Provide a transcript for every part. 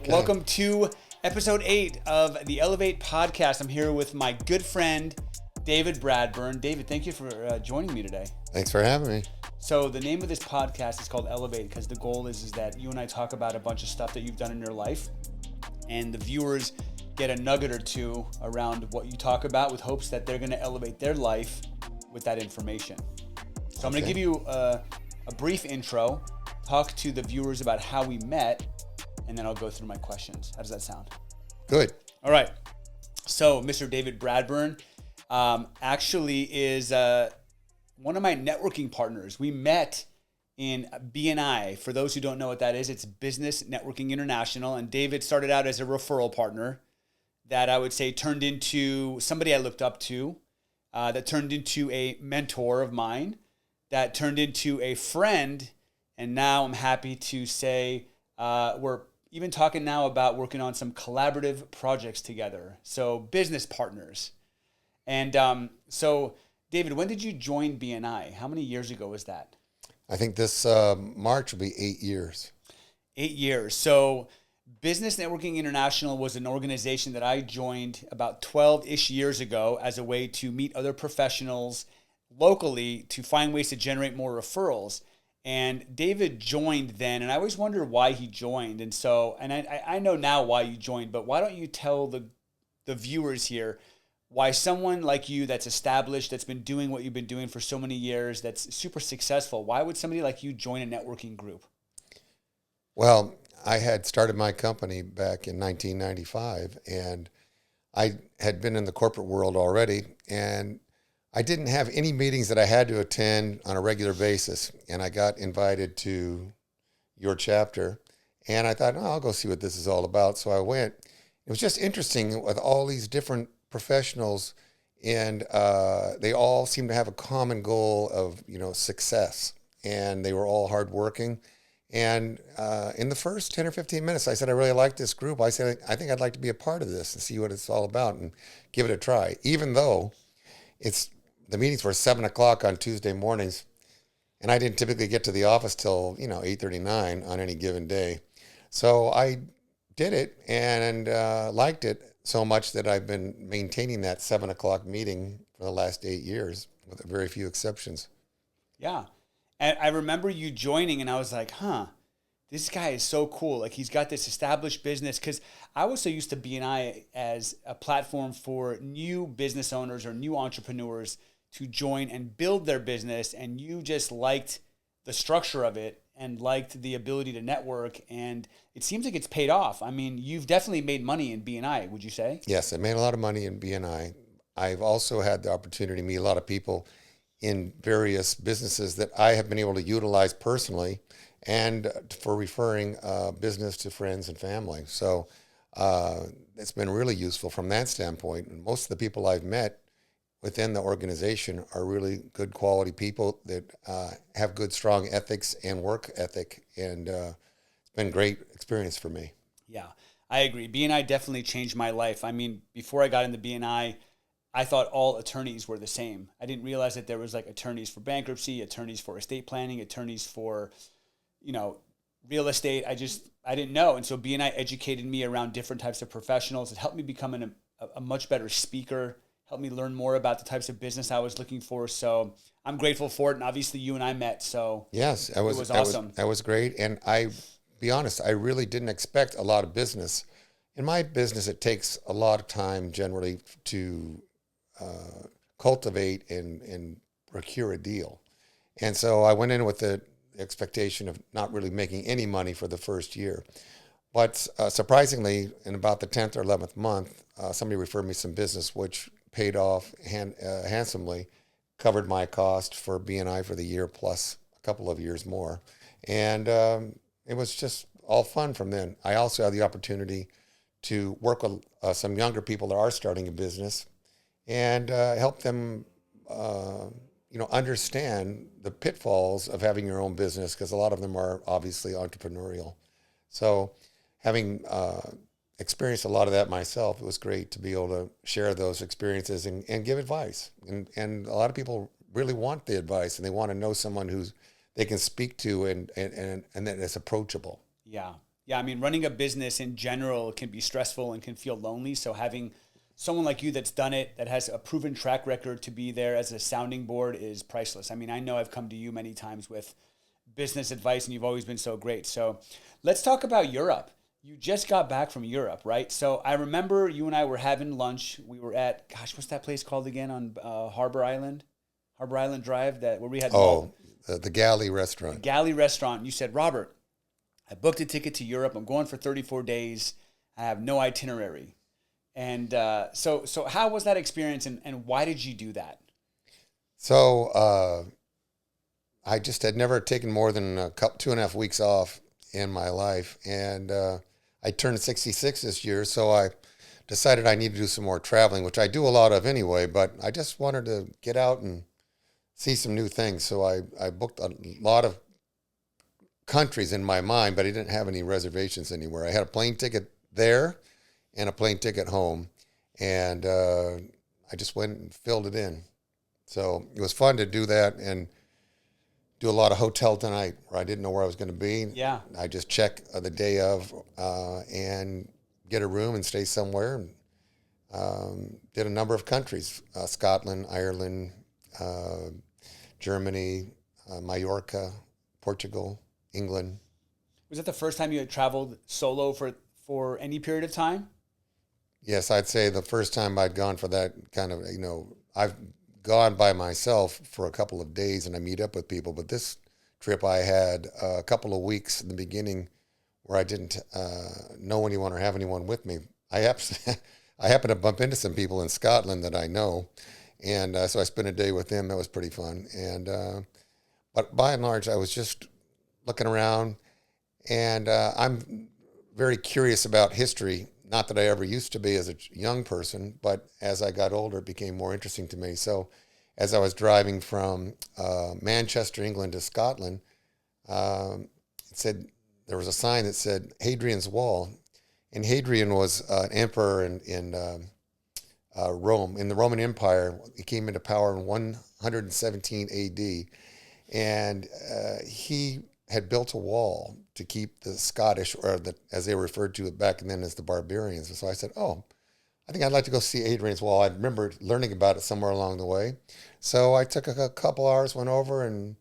Okay. Welcome to episode 8 of the Elevate podcast. I'm here with my good friend, David Bradburne. David, thank you for joining me today. Thanks for having me. So the name of this podcast is called Elevate because the goal is that you and I talk about a bunch of stuff that you've done in your life, and the viewers get a nugget or two around what you talk about with hopes that they're going to elevate their life with that information. So I'm going to give you a brief intro, talk to the viewers about how we met, and then I'll go through my questions. How does that sound? Good. All right. So Mr. David Bradburne actually is one of my networking partners. We met in BNI. For those who don't know what that is, it's Business Networking International. And David started out as a referral partner that I would say turned into somebody I looked up to, that turned into a mentor of mine, that turned into a friend. And now I'm happy to say we're even talking now about working on some collaborative projects together. So business partners. And so David, when did you join BNI? How many years ago was that? I think this March will be 8 years. 8 years. So Business Networking International was an organization that I joined about 12-ish years ago as a way to meet other professionals locally to find ways to generate more referrals. And David joined then, and I always wonder why he joined. And so, and I know now why you joined, but why don't you tell the viewers here why someone like you that's established, that's been doing what you've been doing for so many years, that's super successful, why would somebody like you join a networking group? Well, I had started my company back in 1995, and I had been in the corporate world already, and I didn't have any meetings that I had to attend on a regular basis, and I got invited to your chapter, and I thought, oh, I'll go see what this is all about. So I went. It was just interesting with all these different professionals, and they all seemed to have a common goal of, success, and they were all hardworking. And in the first 10 or 15 minutes, I said, I really like this group. I said, I think I'd like to be a part of this and see what it's all about and give it a try, even though the meetings were 7 o'clock on Tuesday mornings, and I didn't typically get to the office till 8:39 on any given day. So I did it and liked it so much that I've been maintaining that 7 o'clock meeting for the last 8 years, with very few exceptions. Yeah, and I remember you joining, and I was like, this guy is so cool. Like, he's got this established business, because I was so used to BNI as a platform for new business owners or new entrepreneurs to join and build their business, and you just liked the structure of it and liked the ability to network, and it seems like it's paid off. I mean, you've definitely made money in BNI, would you say? Yes, I made a lot of money in BNI. I've also had the opportunity to meet a lot of people in various businesses that I have been able to utilize personally and for referring business to friends and family. So it's been really useful from that standpoint. And most of the people I've met within the organization are really good quality people that have good, strong ethics and work ethic. And it's been a great experience for me. Yeah, I agree. BNI definitely changed my life. I mean, before I got into BNI, I thought all attorneys were the same. I didn't realize that there was like attorneys for bankruptcy, attorneys for estate planning, attorneys for, real estate. I didn't know. And so BNI educated me around different types of professionals. It helped me become a much better speaker, helped me learn more about the types of business I was looking for. So I'm grateful for it. And obviously you and I met. So yes, it was awesome. That was great. And be honest, I really didn't expect a lot of business. In my business, it takes a lot of time generally to cultivate and procure a deal. And so I went in with the expectation of not really making any money for the first year. But surprisingly, in about the 10th or 11th month, somebody referred me some business, which paid off handsomely, covered my cost for BNI for the year plus a couple of years more. And it was just all fun from then. I also had the opportunity to work with some younger people that are starting a business and help them understand the pitfalls of having your own business, because a lot of them are obviously entrepreneurial. So having experienced a lot of that myself, it was great to be able to share those experiences and give advice. And a lot of people really want the advice, and they want to know someone who's they can speak to and that is approachable. Yeah. Yeah, I mean, running a business in general can be stressful and can feel lonely. So having someone like you that's done it, that has a proven track record to be there as a sounding board is priceless. I mean, I know I've come to you many times with business advice and you've always been so great. So let's talk about Europe. You just got back from Europe, right? So I remember you and I were having lunch. We were at, gosh, what's that place called again on Harbor Island Drive, that where we had The Galley the restaurant. Galley restaurant. You said, Robert, I booked a ticket to Europe. I'm going for 34 days. I have no itinerary. And so how was that experience, and why did you do that? So I just had never taken more than 2.5 weeks off in my life, and I turned 66 this year, so I decided I need to do some more traveling, which I do a lot of anyway, but I just wanted to get out and see some new things. So I booked a lot of countries in my mind, but I didn't have any reservations anywhere. I had a plane ticket there and a plane ticket home, and I just went and filled it in. So it was fun to do that and do a lot of hotel tonight where I didn't know where I was going to be. Yeah. I just check the day of and get a room and stay somewhere. And, did a number of countries, Scotland, Ireland, Germany, Mallorca, Portugal, England. Was that the first time you had traveled solo for any period of time? Yes, I'd say the first time I'd gone for that kind of, I've gone by myself for a couple of days and I meet up with people, but this trip I had a couple of weeks in the beginning where I didn't know anyone or have anyone with me. I happened to bump into some people in Scotland that I know, and so I spent a day with them. That was pretty fun. And but by and large, I was just looking around, and I'm very curious about history. Not that I ever used to be as a young person, but as I got older, it became more interesting to me. So as I was driving from Manchester, England to Scotland, it said, there was a sign that said Hadrian's Wall. And Hadrian was an emperor in Rome, in the Roman Empire. He came into power in 117 AD. And he had built a wall to keep the Scottish, or as they were referred to it back then as the barbarians. And so I said, oh, I think I'd like to go see Hadrian's Wall. I remember learning about it somewhere along the way. So I took a couple hours, went over, and,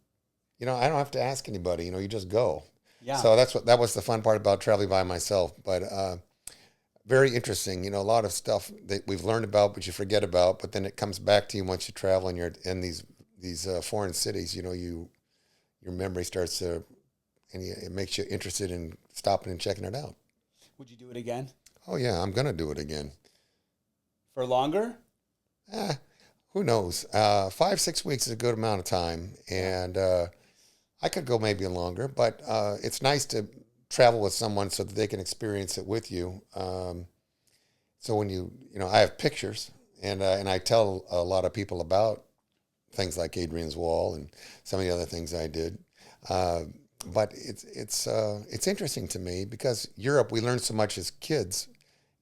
I don't have to ask anybody. You just go. Yeah. So that was the fun part about traveling by myself. But very interesting. A lot of stuff that we've learned about, but you forget about. But then it comes back to you once you travel and you're in these foreign cities. Your memory starts to, and it makes you interested in stopping and checking it out. Would you do it again? Oh yeah, I'm gonna do it again. For longer? Who knows? 5-6 weeks is a good amount of time, and I could go maybe longer. But it's nice to travel with someone so that they can experience it with you. So when I have pictures, and I tell a lot of people about things like Hadrian's Wall and some of the other things I did. But it's interesting to me because Europe, we learn so much as kids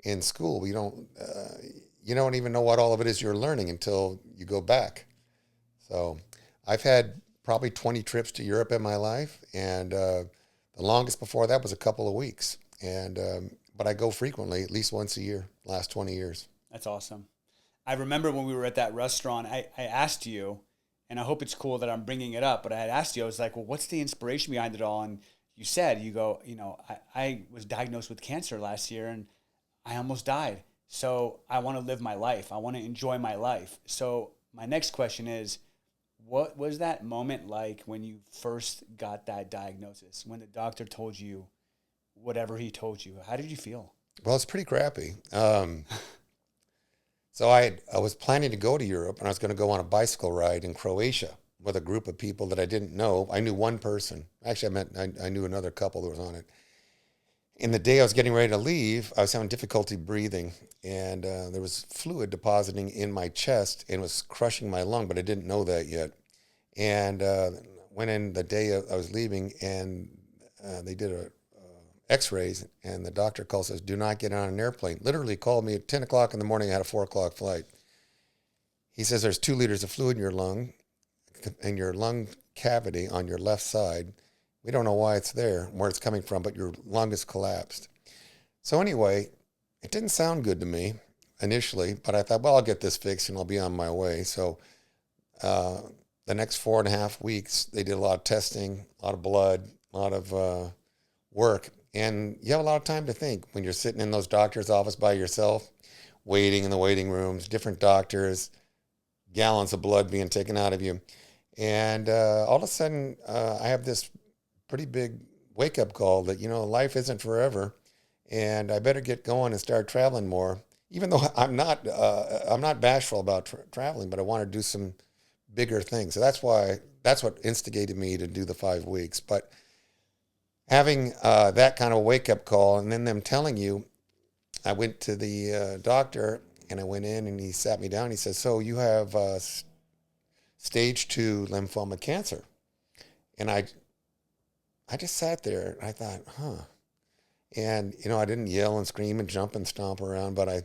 in school. We don't you don't even know what all of it is you're learning until you go back. So I've had probably 20 trips to Europe in my life, and the longest before that was a couple of weeks. And but I go frequently, at least once a year, last 20 years. That's awesome. I remember when we were at that restaurant, I asked you, and I hope it's cool that I'm bringing it up, but I had asked you, I was like, well, what's the inspiration behind it all? And you said, I was diagnosed with cancer last year and I almost died. So I want to live my life. I want to enjoy my life. So my next question is, what was that moment like when you first got that diagnosis, when the doctor told you whatever he told you? How did you feel? Well, it's pretty crappy. So I was planning to go to Europe, and I was going to go on a bicycle ride in Croatia with a group of people that I didn't know. I knew one person. Actually, I knew another couple that was on it. In the day I was getting ready to leave, I was having difficulty breathing, and there was fluid depositing in my chest and was crushing my lung, but I didn't know that yet. And went in the day I was leaving, and they did x-rays, and the doctor calls, says, do not get on an airplane. Literally called me at 10 o'clock in the morning. I had a 4 o'clock flight. He says, there's 2 liters of fluid in your lung cavity on your left side, We don't know why it's there, where it's coming from, but your lung is collapsed. So anyway, it didn't sound good to me initially, but I thought, well, I'll get this fixed and I'll be on my way. So uh, the next 4.5 weeks, they did a lot of testing, a lot of blood, a lot of work. And you have a lot of time to think when you're sitting in those doctor's office by yourself, waiting in the waiting rooms, different doctors, gallons of blood being taken out of you. And all of a sudden, I have this pretty big wake-up call that, life isn't forever, and I better get going and start traveling more. Even though I'm not bashful about traveling, but I want to do some bigger things. So that's what instigated me to do the 5 weeks. But having that kind of wake-up call, and then them telling you, I went to the doctor, and I went in, and he sat me down. He says, "So you have stage 2 lymphoma cancer." And I just sat there, and I thought, huh. And, I didn't yell and scream and jump and stomp around, but I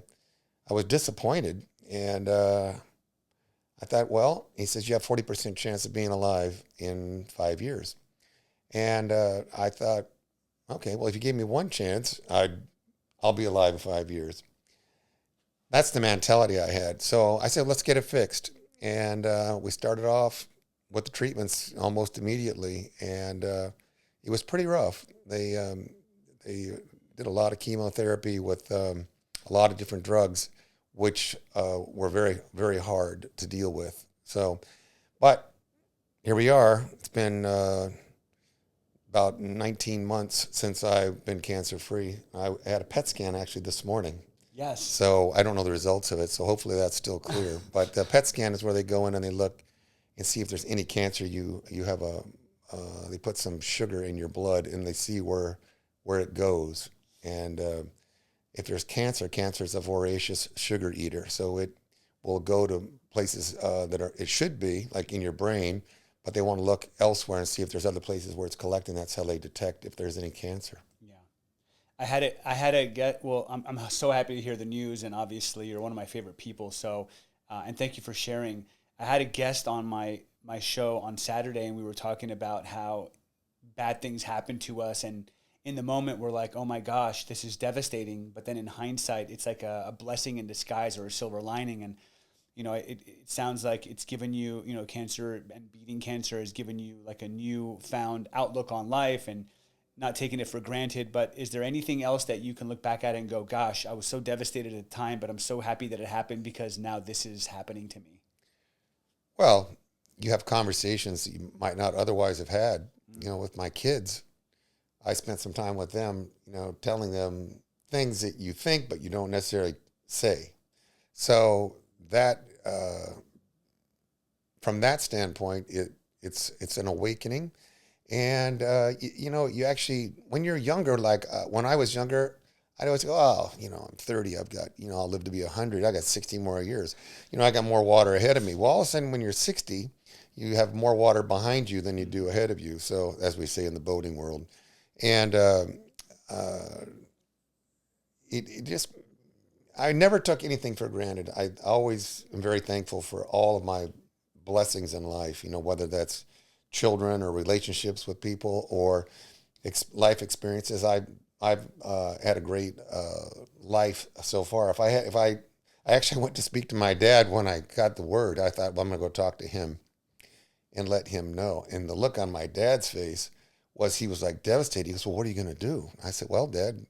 was disappointed. And I thought, well, he says, you have 40% chance of being alive in 5 years. And I thought, okay, well, if you gave me one chance, I'll be alive in 5 years. That's the mentality I had. So I said, let's get it fixed. And we started off with the treatments almost immediately. And it was pretty rough. They did a lot of chemotherapy with a lot of different drugs, which were very, very hard to deal with. So, but here we are. It's been about 19 months since I've been cancer-free. I had a PET scan actually this morning. Yes. So I don't know the results of it, so hopefully that's still clear. But the PET scan is where they go in and they look and see if there's any cancer. You have they put some sugar in your blood and they see where it goes. And if there's cancer is a voracious sugar eater. So it will go to places it should be, like in your brain, but they want to look elsewhere and see if there's other places where it's collecting. That's how they detect if there's any cancer. Yeah. I'm so happy to hear the news, and obviously you're one of my favorite people. So, and thank you for sharing. I had a guest on my show on Saturday, and we were talking about how bad things happen to us, and in the moment we're like, oh my gosh, this is devastating. But then in hindsight, it's like a blessing in disguise or a silver lining. And, it sounds like it's given you, cancer and beating cancer has given you like a newfound outlook on life and not taking it for granted. But is there anything else that you can look back at and go, gosh, I was so devastated at the time, but I'm so happy that it happened because now this is happening to me? Well, you have conversations that you might not otherwise have had, with my kids. I spent some time with them, telling them things that you think, but you don't necessarily say. So that, from that standpoint, it's an awakening. And, you actually, when you're younger, like when I was younger, I'd always go, oh, I'm 30, I've got, I'll live to be 100, I got 60 more years. I got more water ahead of me. Well, all of a sudden when you're 60, you have more water behind you than you do ahead of you. So as we say in the boating world. And it just, I never took anything for granted. I always am very thankful for all of my blessings in life, whether that's children or relationships with people or life experiences. I've had a great life so far. I actually went to speak to my dad when I got the word. I thought, well, I'm going to go talk to him and let him know. And the look on my dad's face was, he was like devastated. He goes, well, what are you going to do? I said, well, Dad,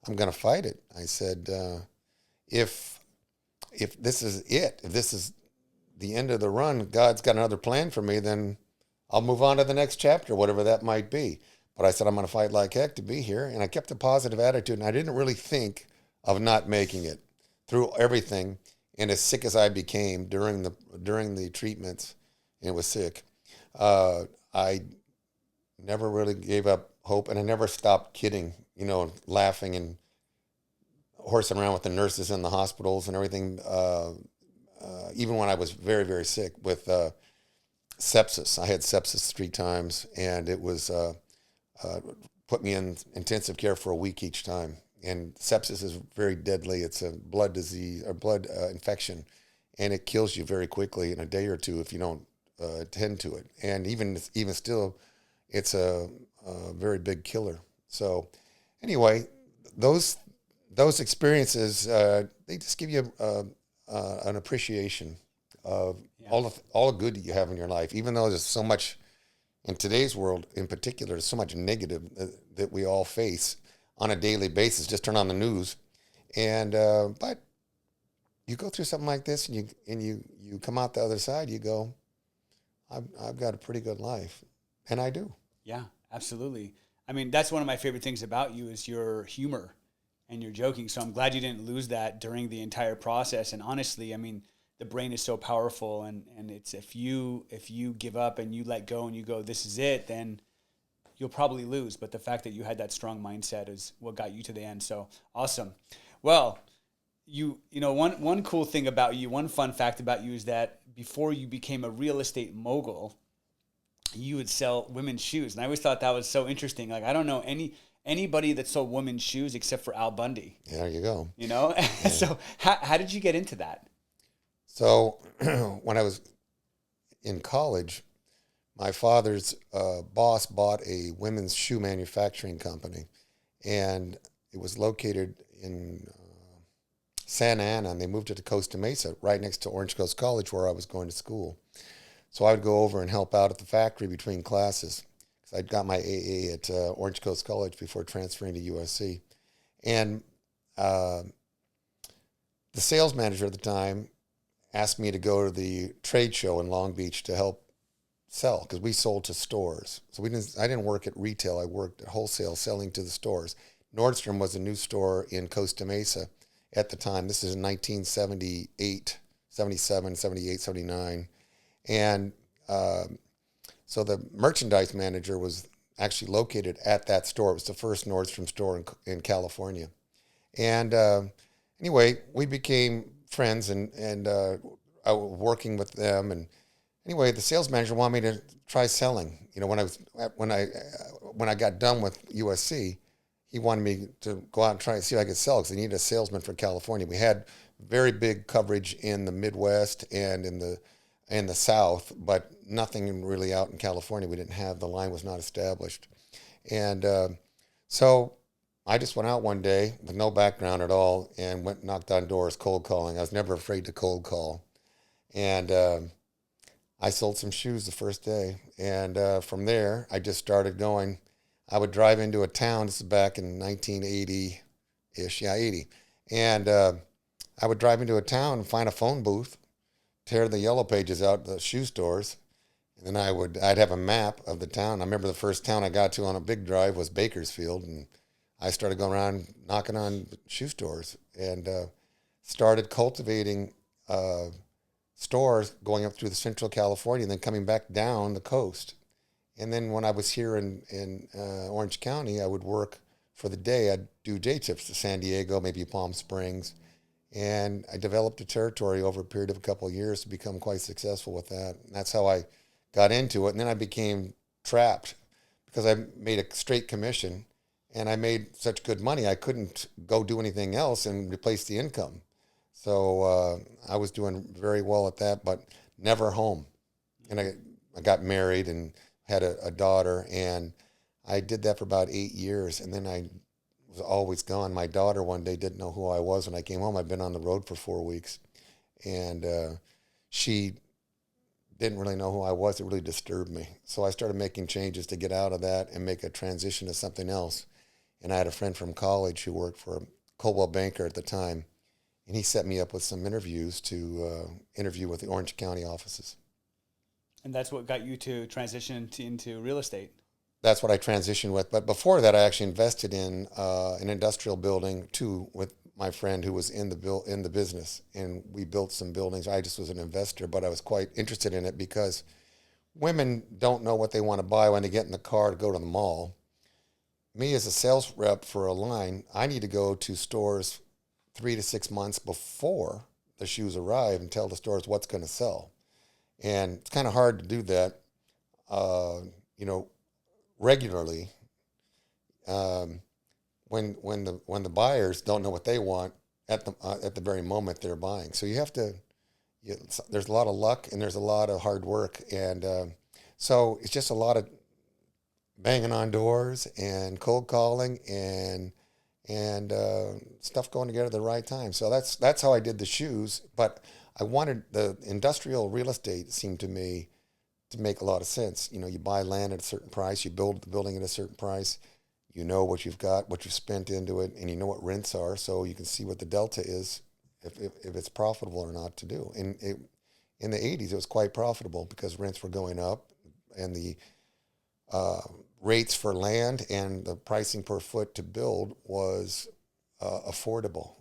I'm going to fight it. I said, if this is it, if this is the end of the run, God's got another plan for me, then I'll move on to the next chapter, whatever that might be. But I said, I'm going to fight like heck to be here. And I kept a positive attitude. And I didn't really think of not making it through everything. And as sick as I became during the treatments, and it was sick, I never really gave up hope. And I never stopped kidding, laughing and horsing around with the nurses in the hospitals and everything. Even when I was very, very sick with sepsis. I had sepsis 3 times, and it was put me in intensive care for a week each time. And sepsis is very deadly. It's a blood disease or blood infection, and it kills you very quickly in a day or two if you don't attend to it. And even still, it's a a very big killer. So anyway, those those experiences they just give you an appreciation of Yeah. all the good that you have in your life, even though there's so much in today's world in particular, there's so much negative that we all face on a daily basis. Just turn on the news, and but you go through something like this, and you come out the other side. You go, I've got a pretty good life, and I do. Yeah, absolutely. I mean, that's one of my favorite things about you is your humor and your joking. So I'm glad you didn't lose that during the entire process. And honestly, I mean, the brain is so powerful, and it's if you give up and you let go and you go, this is it, then you'll probably lose. But the fact that you had that strong mindset is what got you to the end. So awesome. Well, you know one cool thing about you, one fun fact about you is that before you became a real estate mogul, you would sell women's shoes, and I always thought that was so interesting. Like I don't know anybody that sold women's shoes except for Al Bundy. There you go. You know, Yeah. so how did you get into that? So when I was in college, my father's boss bought a women's shoe manufacturing company, and it was located in Santa Ana, and they moved it to Costa Mesa, right next to Orange Coast College, where I was going to school. So I would go over and help out at the factory between classes, because I'd got my AA at Orange Coast College before transferring to USC. And uh, the sales manager at the time asked me to go to the trade show in Long Beach to help sell, because we sold to stores. So I didn't work at retail. I worked at wholesale, selling to the stores. Nordstrom was a new store in Costa Mesa at the time. This is in 1978, 77, 78, 79. And so the merchandise manager was actually located at that store. It was the first Nordstrom store in California. And anyway, we became friends, and I was working with them. And anyway, the sales manager wanted me to try selling. You know, when I got done with USC, he wanted me to go out and try and see if I could sell, because he needed a salesman for California. We had very big coverage in the Midwest and in the South, but nothing really out in California. We didn't have, the line was not established. And so I just went out one day with no background at all and went and knocked on doors, cold calling. I was never afraid to cold call. And I sold some shoes the first day. And from there, I just started going. I would drive into a town, this is back in 1980-ish, yeah, 80. And I would drive into a town and find a phone booth, tear the yellow pages out the shoe stores, and then I'd have a map of the town. I remember the first town I got to on a big drive was Bakersfield, and I started going around knocking on shoe stores, and started cultivating stores going up through the Central California and then coming back down the coast. And then when I was here in Orange County, I would work for the day. I'd do day trips to San Diego, maybe Palm Springs. And I developed a territory over a period of a couple of years to become quite successful with that. And that's how I got into it. And then I became trapped because I made a straight commission, and I made such good money I couldn't go do anything else and replace the income. So I was doing very well at that, but never home. And I got married and had a daughter, and I did that for about 8 years, and then I was always gone. My daughter one day didn't know who I was when I came home. I'd been on the road for 4 weeks, and she didn't really know who I was. It really disturbed me. So I started making changes to get out of that and make a transition to something else. And I had a friend from college who worked for Coldwell Banker at the time, and he set me up with some interviews to interview with the Orange County offices. And that's what got you to transition into real estate. That's what I transitioned with. But before that, I actually invested in an industrial building too with my friend who was in the business, and we built some buildings. I just was an investor, but I was quite interested in it because women don't know what they want to buy when they get in the car to go to the mall. Me as a sales rep for a line, I need to go to stores 3 to 6 months before the shoes arrive and tell the stores what's going to sell. And it's kind of hard to do that, regularly, when the buyers don't know what they want at the very moment they're buying. So you have to. There's a lot of luck and there's a lot of hard work, and so it's just a lot of banging on doors and cold calling and stuff going together at the right time. So that's how I did the shoes. But I wanted the industrial real estate seemed to me to make a lot of sense. You know, you buy land at a certain price, you build the building at a certain price, you know what you've got, what you've spent into it, and you know what rents are, so you can see what the delta is if it's profitable or not to do. And in the 80s, it was quite profitable because rents were going up and the rates for land and the pricing per foot to build was affordable.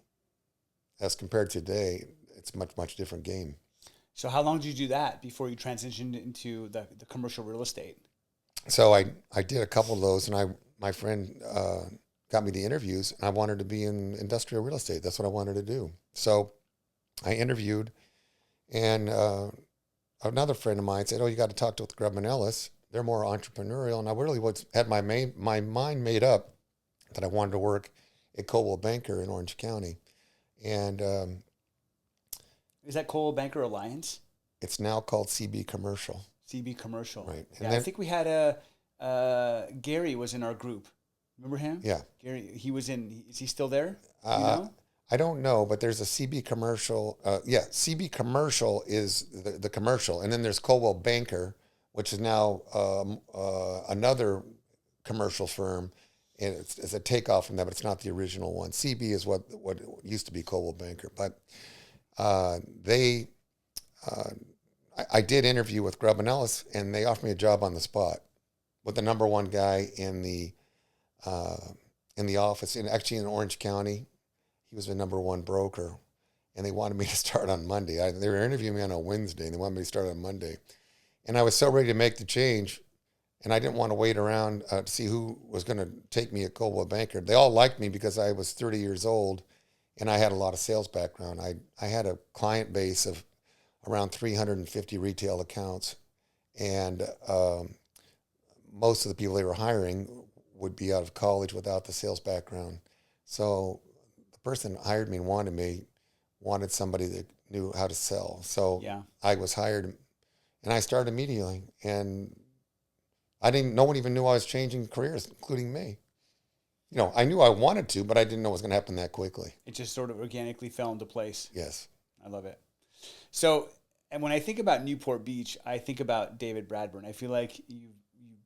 As compared to today, it's much different game. So how long did you do that before you transitioned into the commercial real estate? So I did a couple of those, and my friend got me the interviews, and I wanted to be in industrial real estate. That's what I wanted to do. So I interviewed, and another friend of mine said, "Oh, you got to talk to with Grubman Ellis. They're more entrepreneurial." And I really had my mind made up that I wanted to work at Coldwell Banker in Orange County, and Is that Coldwell Banker Alliance? it's now called CB Commercial. CB Commercial. Right. And Yeah, then, I think we had Gary was in our group. Remember him? yeah. Gary, he was in. Is he still there? Do you Uh, know? I don't know, but there's a CB Commercial. Yeah, CB Commercial is the commercial, and then there's Coldwell Banker, which is now another commercial firm, and it's a takeoff from that, but it's not the original one. CB is what used to be Coldwell Banker, but they. I did interview with Grubb and Ellis, and they offered me a job on the spot with the number one guy in the office, actually in Orange County. He was the number one broker, and they wanted me to start on Monday. They were interviewing me on a Wednesday, and they wanted me to start on Monday. And I was so ready to make the change, and I didn't want to wait around to see who was going to take me at Coldwell Banker. They all liked me because I was 30 years old, and I had a lot of sales background. I had a client base of around 350 retail accounts, and most of the people they were hiring would be out of college without the sales background. So the person that hired me and wanted somebody that knew how to sell. So Yeah. I was hired, and I started immediately. And no one even knew I was changing careers, including me. You know, I knew I wanted to, but I didn't know it was going to happen that quickly. It just sort of organically fell into place. Yes. I love it. So, and when I think about Newport Beach, I think about David Bradburne. I feel like you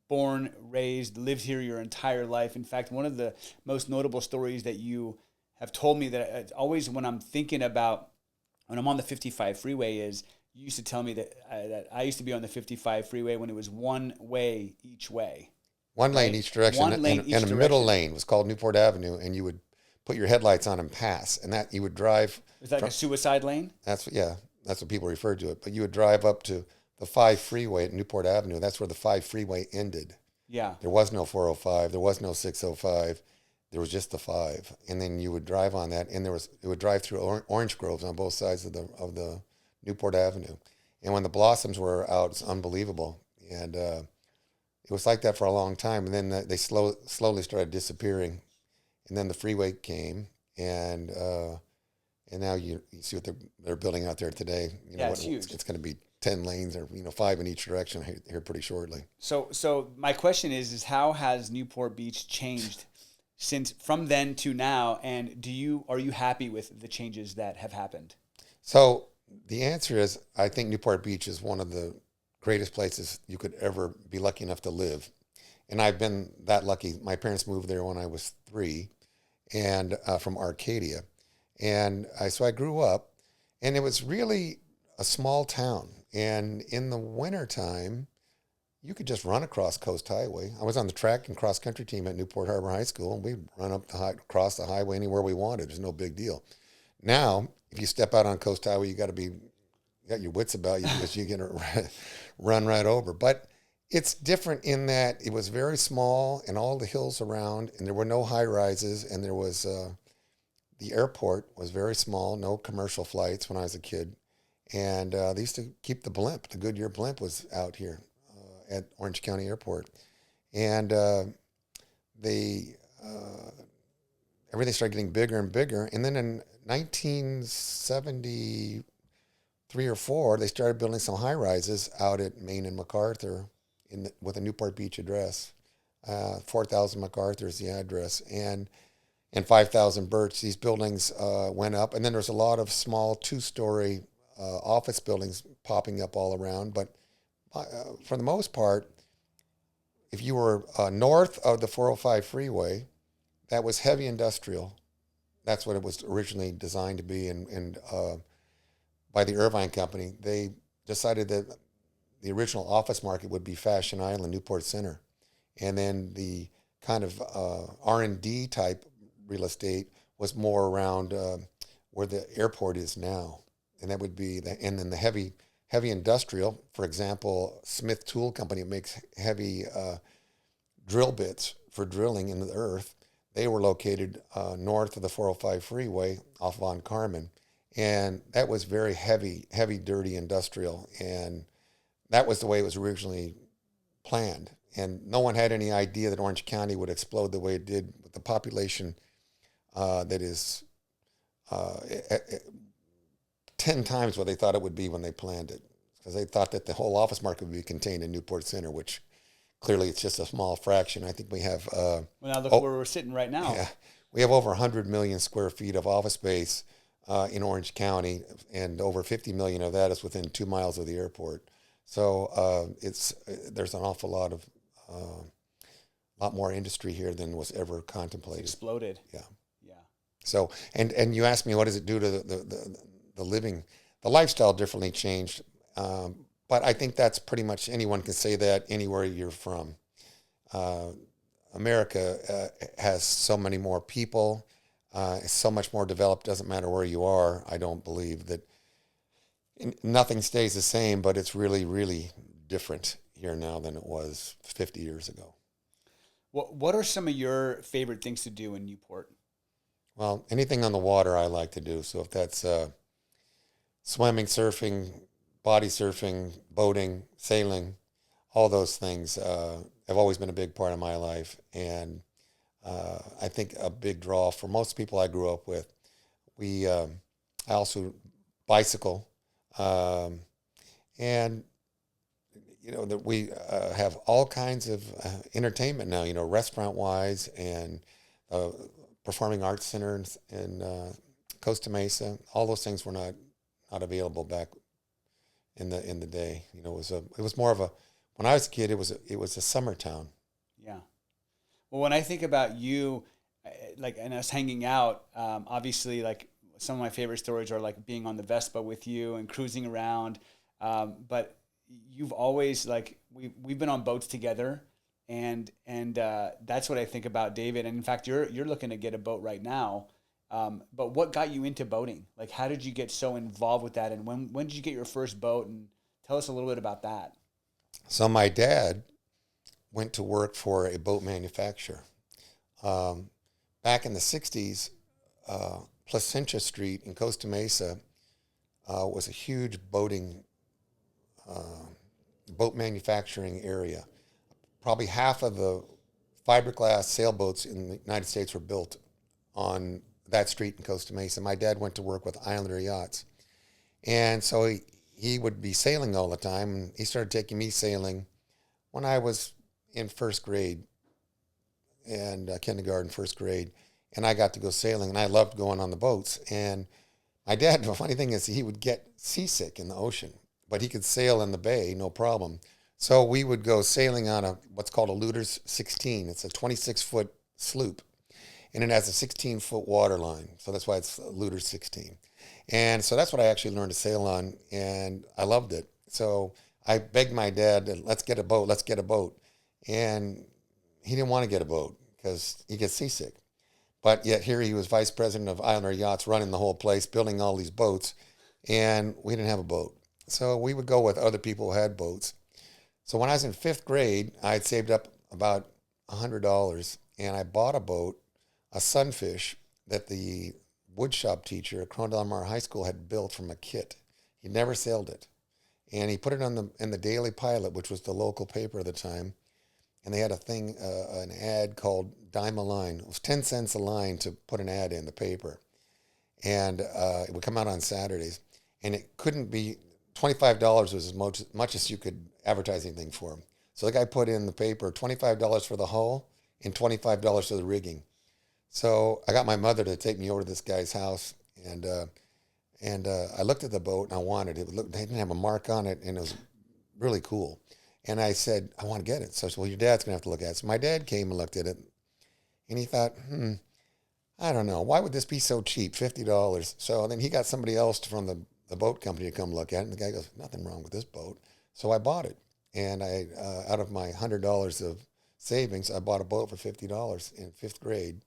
born, raised, lived here your entire life. In fact, one of the most notable stories that you have told me that it's always when I'm thinking about when I'm on the 55 freeway is you used to tell me that I used to be on the 55 freeway when it was one way each way. One lane Right. each direction, One lane each and a middle direction. lane was called Newport Avenue, and you would put your headlights on and pass, and that you would drive. Is that like a suicide lane? That's what people referred to it. But you would drive up to the 5 freeway at Newport Avenue. That's where the 5 freeway ended. Yeah. There was no 405. There was no 605. There was just the 5, and then you would drive on that, and it would drive through orange groves on both sides of the Newport Avenue. And when the blossoms were out, it's unbelievable. And it was like that for a long time, and then they slowly started disappearing, and then the freeway came, and now you see what they're building out there today. You know, Yeah, it's huge. It's going to be 10 lanes or 5 in each direction here pretty shortly. So my question is how has Newport Beach changed since from then to now, and are you happy with the changes that have happened? So the answer is, I think Newport Beach is one of the greatest places you could ever be lucky enough to live. And I've been that lucky. My parents moved there when I was 3 and from Arcadia. And so I grew up, and it was really a small town. And in the wintertime, you could just run across Coast Highway. I was on the track and cross country team at Newport Harbor High School, and we'd run across the highway anywhere we wanted. There's no big deal. Now, if you step out on Coast Highway, you got your wits about you because you're going to run right over. But it's different in that it was very small and all the hills around, and there were no high rises, and there was the airport was very small, no commercial flights when I was a kid. And they used to keep the blimp. The Goodyear blimp was out here at Orange County Airport. And everything started getting bigger and bigger. And then in 1973 or 4, they started building some high rises out at Main and MacArthur with a Newport Beach address. 4,000 MacArthur is the address, and 5,000 Birch. These buildings went up, and then there's a lot of small two-story office buildings popping up all around. But for the most part, if you were north of the 405 freeway, that was heavy industrial. That's what it was originally designed to be, and by the Irvine Company, they decided that the original office market would be Fashion Island, Newport Center, and then the kind of R&D type real estate was more around where the airport is now, and that would be and then the heavy industrial. For example, Smith Tool Company makes heavy drill bits for drilling into the earth. They were located north of the 405 freeway off Von Carmen, and that was very heavy, dirty industrial, and that was the way it was originally planned. And no one had any idea that Orange County would explode the way it did with the population that is 10 times what they thought it would be when they planned it. Because they thought that the whole office market would be contained in Newport Center, which clearly it's just a small fraction. I think we have... well, now look where we're sitting right now. Yeah, we have over 100 million square feet of office space in Orange County, and over 50 million of that is within 2 miles of the airport. So there's an awful lot more industry here than was ever contemplated. It's exploded. Yeah. So, and you asked me, what does it do to the living? The lifestyle differently changed, but I think that's pretty much, anyone can say that anywhere you're from. America has so many more people, so much more developed. Doesn't matter where you are. I don't believe that nothing stays the same, but it's really, really different here now than it was 50 years ago. What are some of your favorite things to do in Newport? Well, anything on the water I like to do. So if that's swimming, surfing, body surfing, boating, sailing, all those things have always been a big part of my life. And I think a big draw for most people I grew up with. I also bicycle. And, that we have all kinds of entertainment now, restaurant-wise, and Performing Arts Center in Costa Mesa. All those things were not available back in the day. It was more of a, when I was a kid, it was a summer town. Yeah. Well, when I think about you, and us hanging out, obviously, some of my favorite stories are being on the Vespa with you and cruising around. But you've always we've been on boats together. And that's what I think about David. And in fact, you're looking to get a boat right now. But what got you into boating? How did you get so involved with that? And when did you get your first boat? And tell us a little bit about that. So my dad went to work for a boat manufacturer. Back in the 60s, Placentia Street in Costa Mesa was a huge boat manufacturing area. Probably half of the fiberglass sailboats in the United States were built on that street in Costa Mesa. My dad went to work with Islander Yachts. And so he would be sailing all the time. And he started taking me sailing when I was in first grade, and kindergarten, first grade. And I got to go sailing, and I loved going on the boats. And my dad, the funny thing is, he would get seasick in the ocean, but he could sail in the bay, no problem. So we would go sailing on what's called a Luder's 16. It's a 26-foot sloop, and it has a 16-foot water line. So that's why it's Luder's 16. And so that's what I actually learned to sail on, and I loved it. So I begged my dad, let's get a boat. And he didn't want to get a boat because he gets seasick. But yet here he was vice president of Islander Yachts, running the whole place, building all these boats, and we didn't have a boat. So we would go with other people who had boats. So when I was in fifth grade, I had saved up about $100, and I bought a boat, a Sunfish, that the woodshop teacher at Corona Del Mar High School had built from a kit. He'd never sailed it. And he put it in the Daily Pilot, which was the local paper at the time. And they had an ad called Dime a Line. It was 10 cents a line to put an ad in the paper. And it would come out on Saturdays. And it couldn't be, $25 was as much as you could advertise anything for. So the guy put in the paper $25 for the hull and $25 for the rigging. So I got my mother to take me over to this guy's house, and I looked at the boat and I wanted it. They didn't have a mark on it, and it was really cool. And I said, I want to get it. So I said, well, your dad's going to have to look at it. So my dad came and looked at it, and he thought, I don't know. Why would this be so cheap, $50? So then he got somebody else from the boat company to come look at it, and the guy goes, nothing wrong with this boat. So I bought it. And I, out of my $100 of savings, I bought a boat for $50 in fifth grade.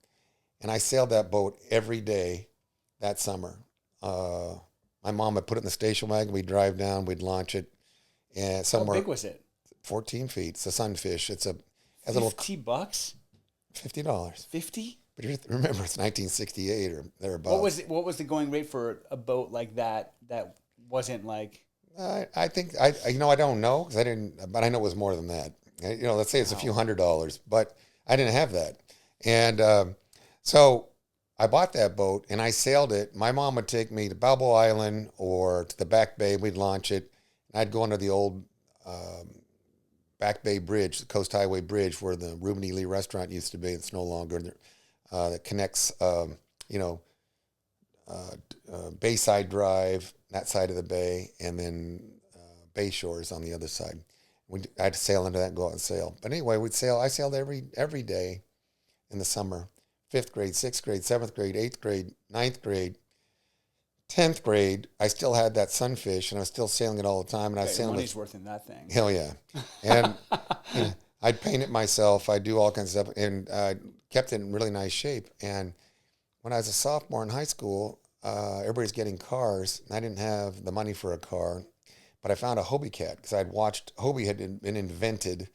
And I sailed that boat every day that summer. My mom would put it in the station wagon. We'd drive down. We'd launch it. And somewhere. How big was it? 14 feet. It's a sunfish. It's a has $50? $50. 50? But remember, it's 1968 or thereabouts. What was the going rate for a boat like that wasn't like? I think I don't know because I didn't, but I know it was more than that. Let's say it's a few $100s, but I didn't have that. And so I bought that boat and I sailed it. My mom would take me to Balboa Island or to the Back Bay. We'd launch it. And I'd go under the old Back Bay Bridge, the Coast Highway Bridge, where the Reuben E. Lee restaurant used to be. It's no longer. That connects, Bayside Drive, that side of the bay, and then Bay Shores on the other side. I had to sail into that and go out and sail. But anyway, I sailed every day in the summer. 5th grade, 6th grade, 7th grade, 8th grade, 9th grade, 10th grade. I still had that sunfish, and I was still sailing it all the time. And I was sailing money's worth in that thing. Hell yeah. And I'd paint it myself. I'd do all kinds of stuff, and kept it in really nice shape. And when I was a sophomore in high school, everybody's getting cars, and I didn't have the money for a car. But I found a Hobie Cat because I'd watched Hobie had been invented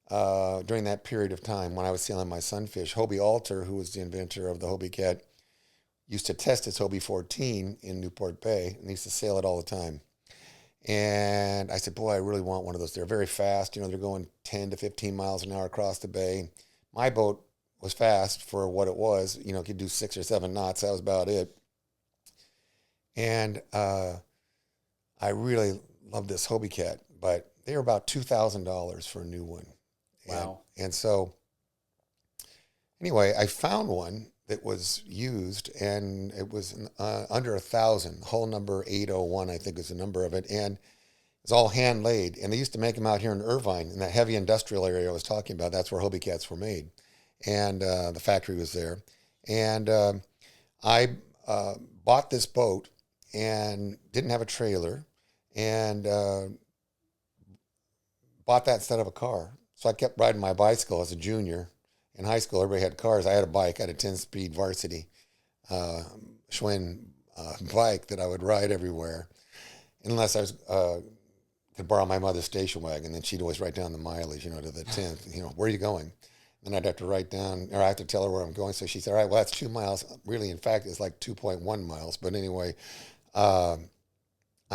during that period of time when I was sailing my sunfish. Hobie Alter, who was the inventor of the Hobie Cat, used to test his Hobie 14 in Newport Bay, and he used to sail it all the time. And I said, boy, I really want one of those. They're very fast. They're going 10 to 15 miles an hour across the bay. My boat was fast for what it was. It could do 6 or 7 knots. That was about it. And I really loved this Hobie Cat, but they were about $2,000 for a new one. Wow. And so anyway, I found one that was used, and it was under 1,000. Hull number 801, I think, is the number of it, and it's all hand laid. And they used to make them out here in Irvine, in that heavy industrial area I was talking about. That's where Hobie Cats were made, and the factory was there. And I bought this boat and didn't have a trailer, and bought that instead of a car. So I kept riding my bicycle as a junior. In high school, everybody had cars. I had a bike. I had a 10-speed varsity Schwinn bike that I would ride everywhere, unless I was could borrow my mother's station wagon. Then she'd always write down the mileage, to the 10th. Where are you going? Then I'd have to write down, or I have to tell her where I'm going. So she said, all right, well, that's 2 miles. Really, in fact, it's like 2.1 miles. But anyway, I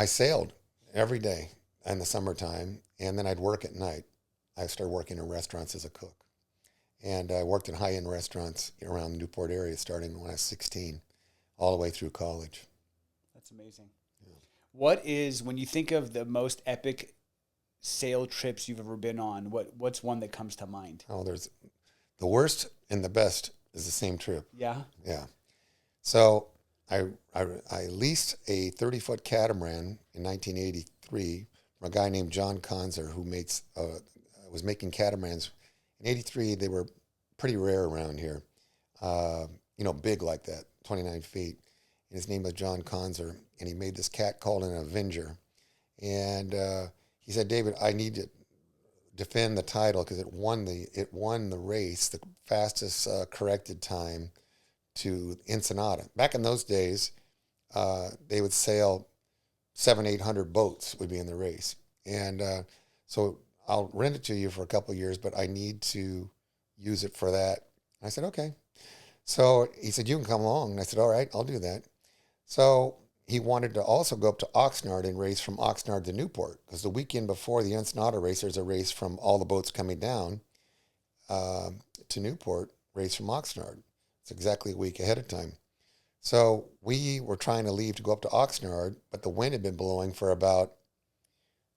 sailed every day in the summertime, and then I'd work at night. I started working in restaurants as a cook. And I worked in high-end restaurants around the Newport area starting when I was 16, all the way through college. That's amazing. Yeah. What is, when you think of the most epic sail trips you've ever been on, what's one that comes to mind? Oh, there's the worst and the best is the same trip. Yeah? Yeah. So I leased a 30-foot catamaran in 1983 from a guy named John Conzer, who was making catamarans. In 83, they were pretty rare around here, big like that, 29 feet. And his name was John Conzer, and he made this cat called an Avenger. And he said, David, I need to defend the title because it won the race, the fastest corrected time to Ensenada. Back in those days, they would sail 700-800 boats would be in the race. And so I'll rent it to you for a couple of years, but I need to use it for that. I said, okay. So he said, you can come along. And I said, all right, I'll do that. So he wanted to also go up to Oxnard and race from Oxnard to Newport, because the weekend before the Ensenada race, there's a race from all the boats coming down to Newport, race from Oxnard. It's exactly a week ahead of time. So we were trying to leave to go up to Oxnard, but the wind had been blowing for about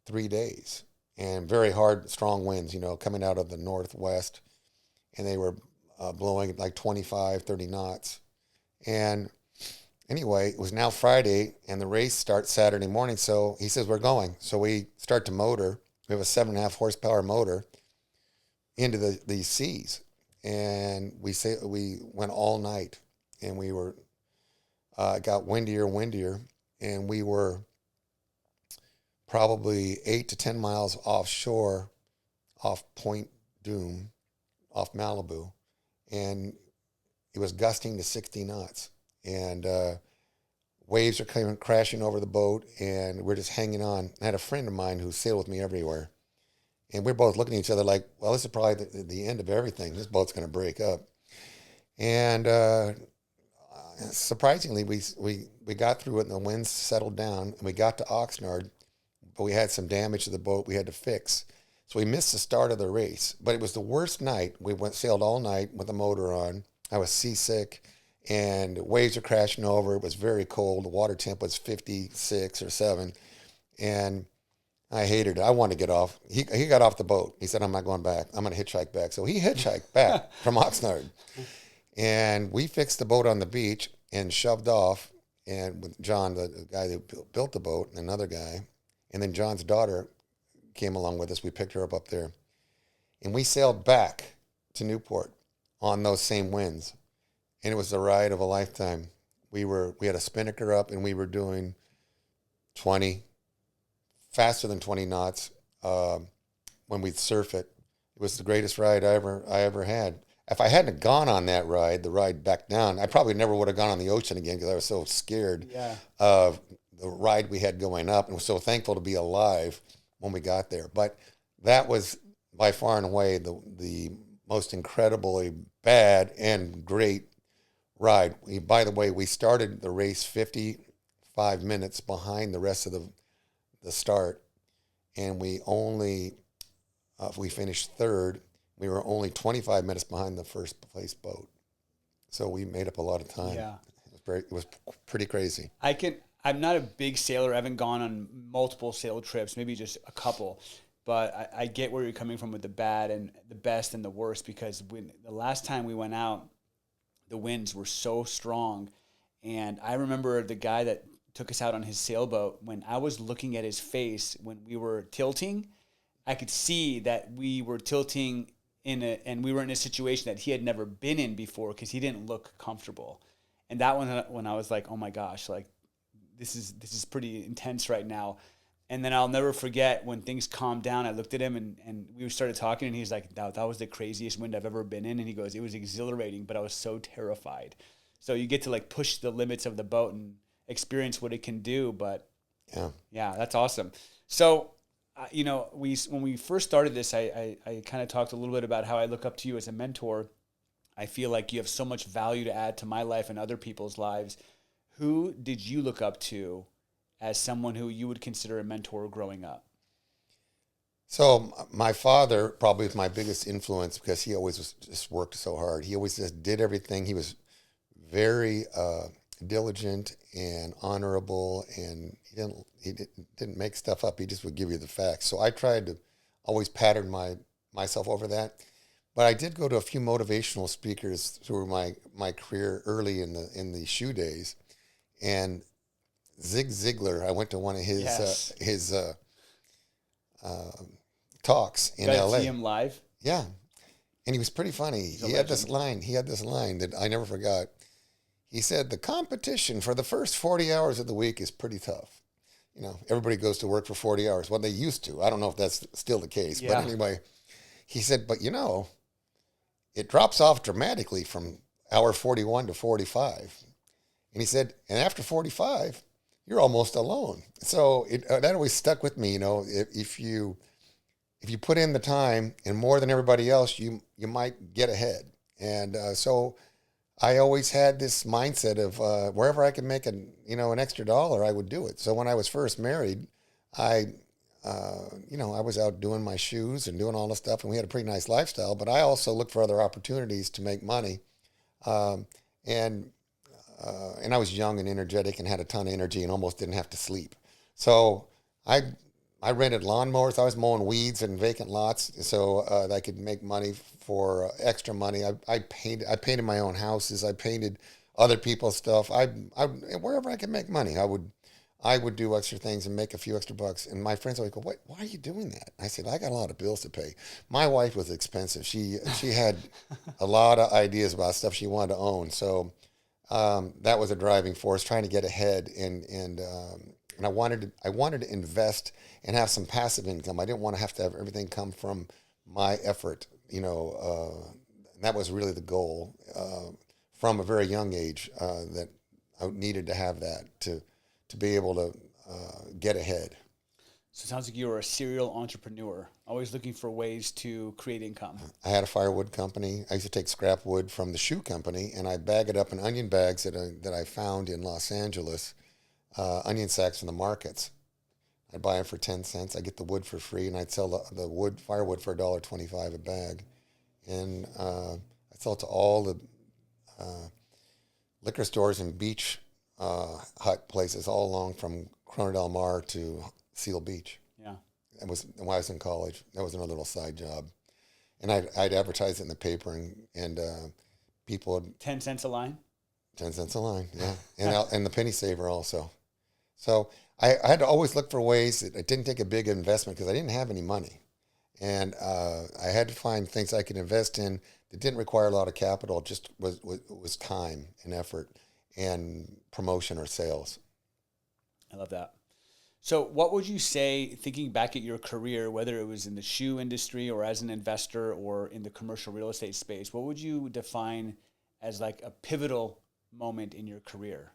3 days. and very hard, strong winds, coming out of the northwest, and they were blowing like 25, 30 knots. And anyway, it was now Friday, and the race starts Saturday morning. So he says, we're going. So we start to motor. We have a 7.5 horsepower motor into these seas. And we went all night, and we were, got windier and windier, and we were probably 8 to 10 miles offshore, off Point Doom, off Malibu. And it was gusting to 60 knots. And waves are coming crashing over the boat, and we're just hanging on. I had a friend of mine who sailed with me everywhere, and we're both looking at each other like, well, this is probably the end of everything. This boat's going to break up. And surprisingly, we got through it, and the winds settled down, and we got to Oxnard, but we had some damage to the boat we had to fix. So we missed the start of the race, but it was the worst night. We sailed all night with the motor on. I was seasick, and waves were crashing over. It was very cold. The water temp was 56 or 7, and I hated it. I wanted to get off. He got off the boat. He said, I'm not going back. I'm going to hitchhike back. So he hitchhiked back from Oxnard, and we fixed the boat on the beach and shoved off, and with John, the guy that built the boat, and another guy, and then John's daughter came along with us. We picked her up there, and we sailed back to Newport on those same winds. And it was the ride of a lifetime. We had a spinnaker up, and we were doing 20, faster than 20 knots when we'd surf it. It was the greatest ride I ever had. If I hadn't gone on that ride, the ride back down, I probably never would have gone on the ocean again, because I was so scared of the ride we had going up, and was so thankful to be alive when we got there. But that was by far and away the most incredibly bad and great ride. By the way, we started the race 55 minutes behind the rest of the start, and we finished third. We were only 25 minutes behind the first place boat, so we made up a lot of time. Yeah, it was pretty crazy. I'm not a big sailor. I haven't gone on multiple sail trips, maybe just a couple. But I get where you're coming from with the bad and the best and the worst, because the last time we went out, the winds were so strong. And I remember the guy that took us out on his sailboat, when I was looking at his face when we were tilting, I could see that we were tilting and we were in a situation that he had never been in before, because he didn't look comfortable. And that one, when I was like, oh my gosh, like this is pretty intense right now. And then I'll never forget when things calmed down, I looked at him and we started talking, and he's like, that was the craziest wind I've ever been in. And he goes, it was exhilarating, but I was so terrified. So you get to like push the limits of the boat and experience what it can do. But yeah, that's awesome. So, when we first started this, I kind of talked a little bit about how I look up to you as a mentor. I feel like you have so much value to add to my life and other people's lives. Who did you look up to as someone who you would consider a mentor growing up? So my father probably was my biggest influence, because he always just worked so hard. He always just did everything. He was very diligent and honorable, and he didn't make stuff up. He just would give you the facts. So I tried to always pattern myself over that. But I did go to a few motivational speakers through my career early in the shoe days, and Zig Ziglar, I went to one of his talks in LA. See him live? Yeah, and he was pretty funny. He had this line that I never forgot. He said, the competition for the first 40 hours of the week is pretty tough. Everybody goes to work for 40 hours. Well, they used to. I don't know if that's still the case. Yeah. But anyway, he said, but it drops off dramatically from hour 41 to 45. And he said, and after 45, you're almost alone. So that always stuck with me. If you put in the time and more than everybody else, you might get ahead. And so I always had this mindset of wherever I could make an extra dollar, I would do it. So when I was first married, I was out doing my shoes and doing all this stuff, and we had a pretty nice lifestyle. But I also looked for other opportunities to make money, and I was young and energetic and had a ton of energy and almost didn't have to sleep. So I I rented lawnmowers. I was mowing weeds and vacant lots so that I could make money for extra money. I painted my own houses. I painted other people's stuff. Wherever I could make money, I would do extra things and make a few extra bucks. And my friends always go, "What? Why are you doing that?" I said, "I got a lot of bills to pay." My wife was expensive. She had a lot of ideas about stuff she wanted to own. So that was a driving force, trying to get ahead, and I wanted to invest and have some passive income. I didn't want to have everything come from my effort. And that was really the goal from a very young age, that I needed to have that to be able to get ahead. So it sounds like you were a serial entrepreneur, always looking for ways to create income. I had a firewood company. I used to take scrap wood from the shoe company, and I bag it up in onion bags that I found in Los Angeles, onion sacks from the markets. I'd buy them for 10 cents. I'd get the wood for free, and I'd sell the firewood for $1.25 a bag. And I'd sell it to all the liquor stores and beach hut places all along from Corona del Mar to Seal Beach. Yeah. That was when I was in college. That was another little side job. And I'd advertise it in the paper, and people would, 10 cents a line? 10 cents a line, yeah. And the penny saver also. So I had to always look for ways that I didn't take a big investment because I didn't have any money. And I had to find things I could invest in that didn't require a lot of capital, just was time and effort and promotion or sales. I love that. So what would you say, thinking back at your career, whether it was in the shoe industry or as an investor or in the commercial real estate space, what would you define as like a pivotal moment in your career?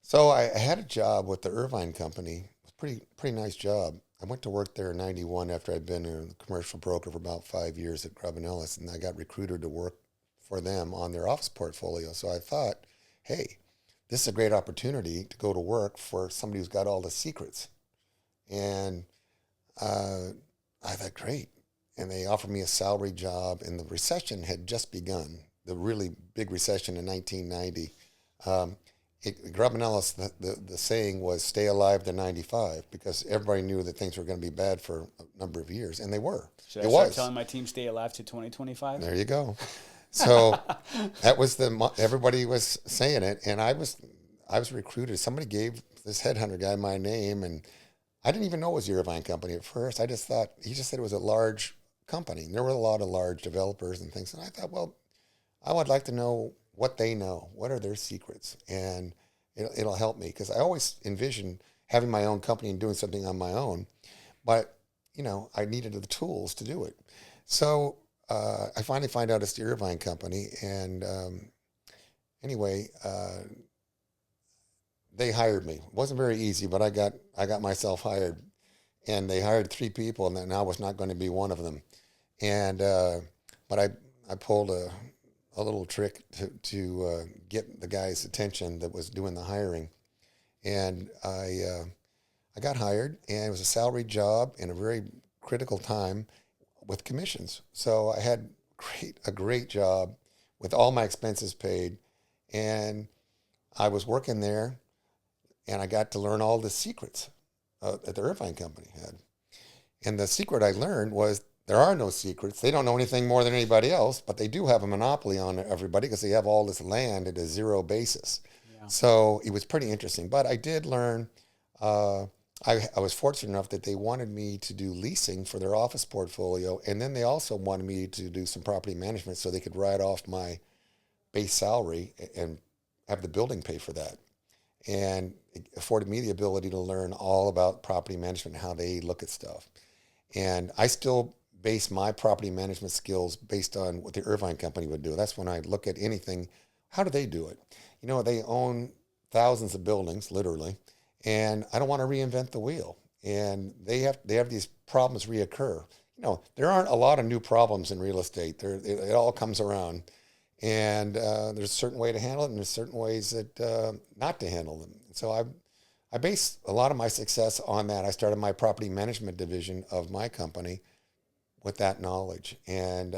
So I had a job with the Irvine Company. It was pretty nice job. I went to work there in '91 after I'd been a commercial broker for about 5 years at Grubb & Ellis, and I got recruited to work for them on their office portfolio. So I thought, hey, this is a great opportunity to go to work for somebody who's got all the secrets. And I thought, great. And they offered me a salary job, and the recession had just begun, the really big recession in 1990. Grubb & Ellis, the saying was stay alive to 95, because everybody knew that things were going to be bad for a number of years, and they were. Should I start telling my team stay alive to 2025? There you go. So that was everybody was saying it, and I was recruited. Somebody gave this headhunter guy my name, and I didn't even know it was the Irvine Company at first. I just thought, he just said it was a large company. And there were a lot of large developers and things, and I thought, well, I would like to know what they know. What are their secrets? And it'll help me, because I always envisioned having my own company and doing something on my own, but I needed the tools to do it. So I finally find out it's the Irvine Company, and anyway, they hired me. It wasn't very easy, but I got myself hired, and they hired 3 people, and then I was not going to be one of them. And but I pulled a little trick to get the guy's attention that was doing the hiring, and I got hired, and it was a salaried job in a very critical time with commissions. So I had a great job with all my expenses paid, and I was working there, and I got to learn all the secrets that the Irvine Company had. And the secret I learned was there are no secrets. They don't know anything more than anybody else, but they do have a monopoly on everybody because they have all this land at a zero basis. Yeah. So it was pretty interesting. But I did learn, I was fortunate enough that they wanted me to do leasing for their office portfolio, and then they also wanted me to do some property management so they could write off my base salary and have the building pay for that. And it afforded me the ability to learn all about property management and how they look at stuff. And I still base my property management skills based on what the Irvine Company would do. That's when I look at anything, how do they do it? They own thousands of buildings, literally, and I don't want to reinvent the wheel. And they have these problems reoccur. There aren't a lot of new problems in real estate. It all comes around. And there's a certain way to handle it, and there's certain ways that not to handle them. So I base a lot of my success on that. I started my property management division of my company with that knowledge, and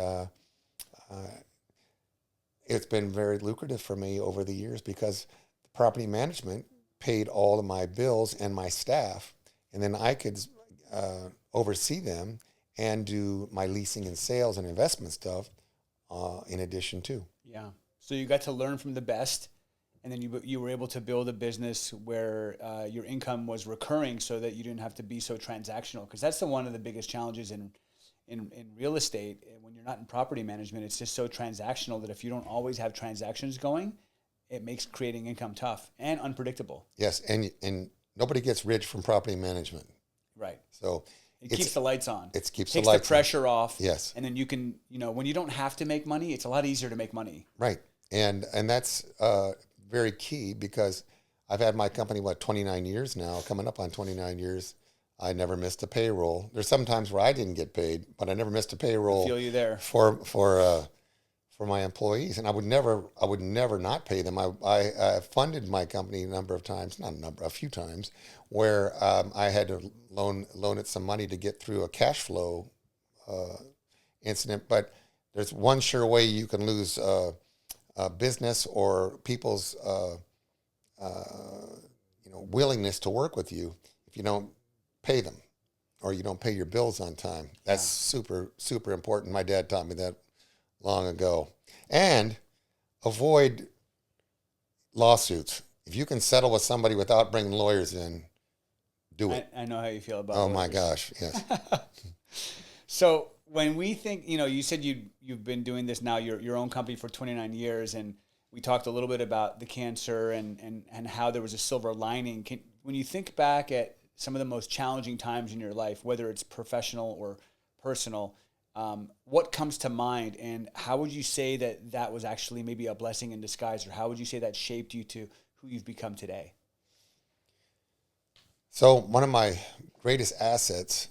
it's been very lucrative for me over the years because property management paid all of my bills and my staff, and then I could oversee them and do my leasing and sales and investment stuff in addition too. Yeah. So you got to learn from the best, and then you were able to build a business where your income was recurring, so that you didn't have to be so transactional. Because that's one of the biggest challenges in real estate. When you're not in property management, it's just so transactional that if you don't always have transactions going, it makes creating income tough and unpredictable. Yes, and nobody gets rich from property management. Right. So it keeps the lights on. It keeps takes the lights the pressure off. Yes. And then you can, when you don't have to make money, it's a lot easier to make money. Right. And that's very key, because I've had my company, 29 years now, coming up on 29 years. I never missed a payroll. There's some times where I didn't get paid, but I never missed a payroll. I feel you there. For my employees, and I would never not pay them. I funded my company a few times, where I had to loan it some money to get through a cash flow incident. But there's one sure way you can lose business or people's willingness to work with you if you don't pay them, or you don't pay your bills on time. That's super, super important. My dad taught me that long ago. And avoid lawsuits. If you can settle with somebody without bringing lawyers in, do it. I know how you feel about Oh lawyers. my gosh, yes. So when we think, you said you've been doing this now, your own company for 29 years, and we talked a little bit about the cancer and how there was a silver lining. When you think back at some of the most challenging times in your life, whether it's professional or personal, what comes to mind, and how would you say that was actually maybe a blessing in disguise, or how would you say that shaped you to who you've become today? So one of my greatest assets,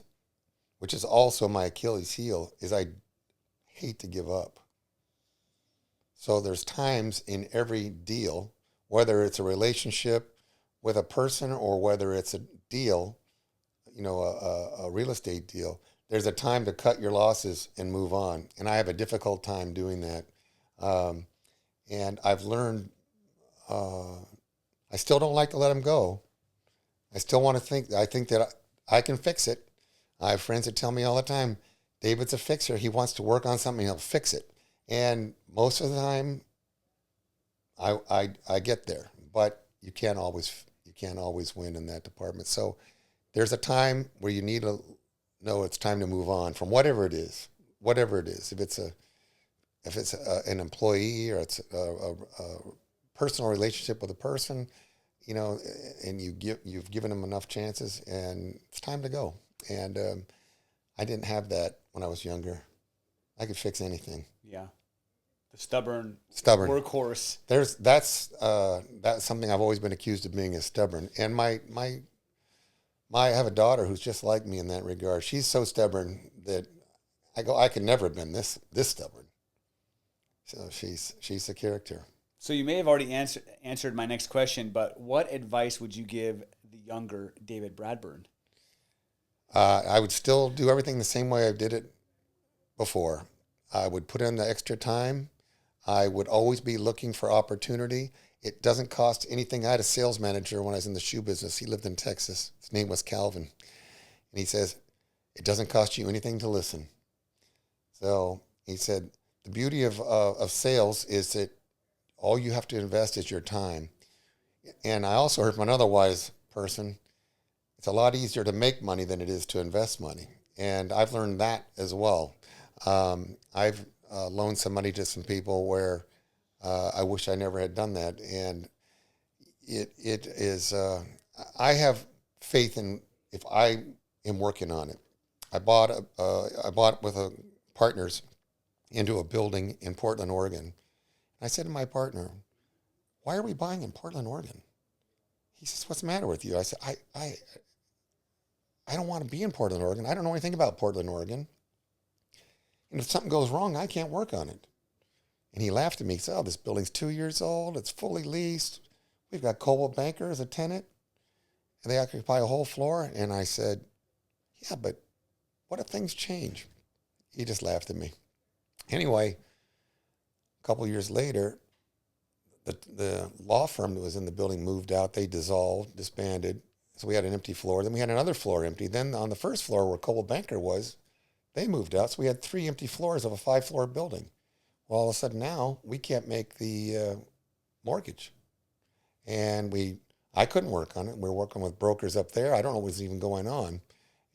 which is also my Achilles heel, is I hate to give up. So there's times in every deal, whether it's a relationship with a person or whether it's a deal, a real estate deal, there's a time to cut your losses and move on. And I have a difficult time doing that. And I've learned, I still don't like to let them go. I still want to I think that I can fix it. I have friends that tell me all the time, David's a fixer. He wants to work on something, he'll fix it. And most of the time, I get there, but you can't always win in that department. So there's a time where you need to know it's time to move on from whatever it is. If it's an employee, or it's a personal relationship with a person, and you've given them enough chances, and it's time to go. And I didn't have that when I was younger. I could fix anything. Yeah. The stubborn workhorse. That's something I've always been accused of, being as stubborn. And I have a daughter who's just like me in that regard. She's so stubborn that I could never have been this stubborn. So she's the character. So you may have already answered my next question, but what advice would you give the younger David Bradburne? I would still do everything the same way I did it before. I would put in the extra time. I would always be looking for opportunity. It doesn't cost anything. I had a sales manager when I was in the shoe business. He lived in Texas. His name was Calvin. And he says, it doesn't cost you anything to listen. So he said, the beauty of sales is that all you have to invest is your time. And I also heard from another wise person, it's a lot easier to make money than it is to invest money. And I've learned that as well. I've loaned some money to some people where I wish I never had done that. And it is, I have faith in, if I am working on it. I bought with partners into a building in Portland, Oregon. I said to my partner, why are we buying in Portland, Oregon? He says, what's the matter with you? I said, I don't want to be in Portland, Oregon. I don't know anything about Portland, Oregon. And if something goes wrong, I can't work on it. And he laughed at me. He said, oh, this building's 2 years old. It's fully leased. We've got Coldwell Banker as a tenant. And they occupy a whole floor. And I said, yeah, but what if things change? He just laughed at me. Anyway, a couple of years later, the law firm that was in the building moved out. They disbanded. So we had an empty floor. Then we had another floor empty. Then on the first floor where Coldwell Banker was, they moved out. So we had 3 empty floors of a 5-floor building. Well, all of a sudden now we can't make the mortgage. And I couldn't work on it. We were working with brokers up there. I don't know what was even going on.